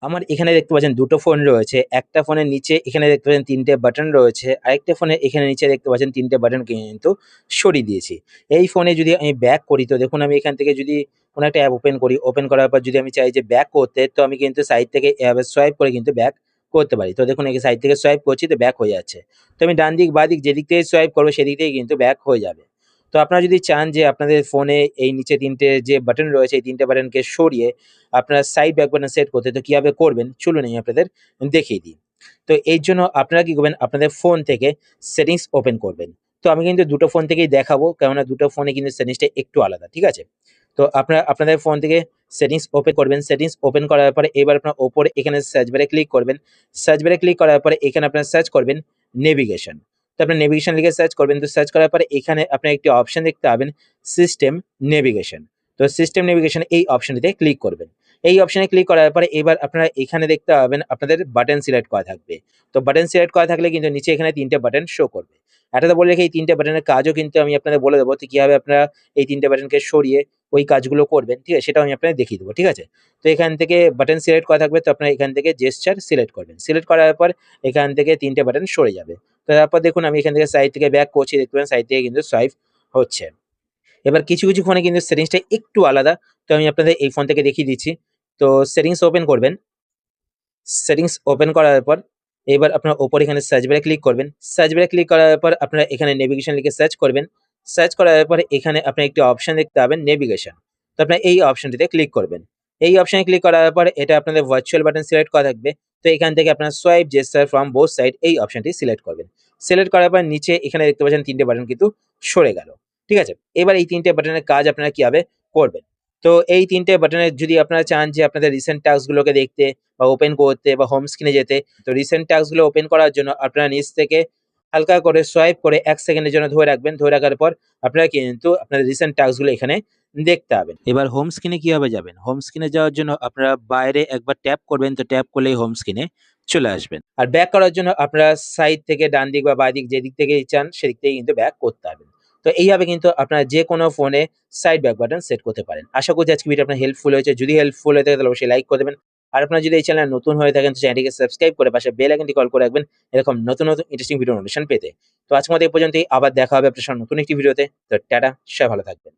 আমার এখানে দেখতে পাচ্ছেন দুটো ফোন রয়েছে। একটা ফোনের নিচে এখানে দেখতে পাচ্ছেন ৩ টে বাটন রয়েছে। আরেকটা ফোনে এখানে নিচে দেখতে পাচ্ছেন ৩ টে বাটন কিন্তু সরিয়ে দিয়েছি। এই ফোনে যদি আমি ব্যাক করি তো দেখুন আমি এখান থেকে যদি কোনো একটা অ্যাপ ওপেন করি, ওপেন করার পর যদি আমি চাই যে ব্যাক করতে তো আমি কিন্তু সাইড থেকে এভাবে সোয়াইপ করে কিন্তু ব্যাক করতে পারি। তো দেখুন এই সাইড থেকে সোয়াইপ করছি তো ব্যাক হয়ে যাচ্ছে। তো আমি ডান দিক, বাঁ দিক যেদিক থেকে সোয়াইপ করব সেদিক থেকেই কিন্তু ব্যাক হয়ে যাবে। তো আপনারা যদি চান যে আপনাদের ফোনে এই নিচে ৩ টে যে বাটন রয়েছে এই ৩ টে বাটনকে সরিয়ে আপনার সাইড ব্যাক বাটন সেট করতে তো কিভাবে করবেন চলুন আমি আপনাদের দেখিয়ে দিই। তো এর জন্য আপনারা কি করবেন আপনাদের ফোন থেকে সেটিংস ওপেন করবেন। তো আমি কিন্তু দুটো ফোন থেকেই দেখাবো কেননা দুটো ফোনে কিন্তু সেটিংসটা একটু আলাদা, ঠিক আছে? তো আপনারা আপনাদের ফোন থেকে সেটিংস ওপেন করবেন। সেটিংস ওপেন করার পরে এবার আপনার ওপরে এখানে সার্চ বারে ক্লিক করবেন। সার্চ বারে ক্লিক করার পরে এখানে আপনারা সার্চ করবেন নেভিগেশন। তো আপনার নেভিগেশন লিখে সার্চ করবেন। তো সার্চ করার পরে এখানে আপনার একটি অপশন দেখতে পাবেন সিস্টেম নেভিগেশন। তো সিস্টেম নেভিগেশন এই অপশনটিতে ক্লিক করবেন। এই অপশনে ক্লিক করার পরে এবার আপনারা এখানে দেখতে পাবেন আপনাদের বাটন সিলেক্ট করা থাকবে। তো বাটন সিলেক্ট করা থাকলে কিন্তু নিচে এখানে ৩ টে বাটন শো করবে। একটা তো বলে রাখি এই ৩ টে বাটনের কাজও কিন্তু আমি আপনাদের বলে দেবো। তো কিভাবে আপনারা এই ৩ টে বাটনকে সরিয়ে ওই কাজগুলো করবেন, ঠিক আছে? সেটাও আমি আপনাদের দেখিয়ে দেবো, ঠিক আছে? তো এখান থেকে বাটন সিলেক্ট করা থাকবে তো আপনারা এখান থেকে জেস্চার সিলেক্ট করবেন। সিলেক্ট করার পর এখান থেকে ৩ টে বাটন সরে যাবে। তো তারপর দেখুন আমি এখান থেকে সাইড থেকে ব্যাক করছি দেখতে পাবেন সাইড থেকে কিন্তু সোয়াইপ হচ্ছে। এবার কিছু ফোনে কিন্তু সেটিংসটা একটু আলাদা। তো আমি আপনাদের এই ফোন থেকে দেখিয়ে দিচ্ছি। তো সেটিংস ওপেন করবেন। সেটিংস ওপেন করার পর এবার আপনার ওপরে এখানে সার্চ বারে ক্লিক করবেন। সার্চ বারে ক্লিক করার পর আপনারা এখানে নেভিগেশন লিখে সার্চ করবেন। সার্চ করার পরে এখানে আপনার একটি অপশন দেখতে পাবেন নেভিগেশন। তো আপনার এই অপশনটিতে ক্লিক করবেন। এই অপশনে ক্লিক করার পর এটা আপনাদের ভার্চুয়াল বাটন সিলেক্ট করা থাকবে। তো এখান থেকে আপনার swipe gesture from both side এই অপশনটি সিলেক্ট করবেন। সিলেক্ট করার পর নিচে এখানে দেখতে পাচ্ছেন ৩ টে বাটন কিন্তু সরে গেল। ঠিক আছে? এবার এই ৩ টে বাটনের কাজ আপনারা কিভাবে করবেন। তো এই ৩ টে বাটনের যদি আপনারা চান যে আপনাদের রিসেন্ট টাস্ক গুলোকে দেখতে বা ওপেন করতে বা হোম স্ক্রিনে যেতে, তো রিসেন্ট টাস্ক গুলো ওপেন করার জন্য আপনারা নিচ থেকে হালকা করে সোয়াইপ করে ১ সেকেন্ডের জন্য ধরে রাখবেন। ধরে রাখার পর আপনারা কিন্তু আপনাদের রিসেন্ট টাস্ক গুলো এখানে দেখতে পাবেন। এবার হোম স্ক্রিনে কিভাবে যাবেন? হোম স্ক্রিনে যাওয়ার জন্য আপনারা বাইরে একবার ট্যাপ করবেন। তো ট্যাপ করলেই হোম স্ক্রিনে চলে আসবেন। আর ব্যাক করার জন্য আপনারা সাইড থেকে ডান দিক বা বাঁ দিক যেদিক থেকেই চান সেদিক থেকেই কিন্তু ব্যাক করতে পারবেন। তো এইভাবে কিন্তু আপনারা যেকোনো ফোনে সাইড ব্যাক বাটন সেট করতে পারেন। আশা করছি আজকে ভিডিও আপনার হেল্পফুল হয়েছে। যদি হেল্পফুল হয়ে থাকে তাহলে অবশ্যই লাইক করে দেবেন। আর আপনারা যদি এই চ্যানেলে নতুন হয়ে থাকেন তো চ্যানেলটিকে সাবস্ক্রাইব করে পাশে বেল আইকনটি কল করে রাখবেন এরকম নতুন ইন্টারেস্টিং ভিডিও নোটিফিকেশন পেতে। তো আজকের মতো এই পর্যন্তই। আবার দেখা হবে আপনার সাথে নতুন একটি ভিডিওতে। তো টাটা, সবাই ভালো থাকবেন।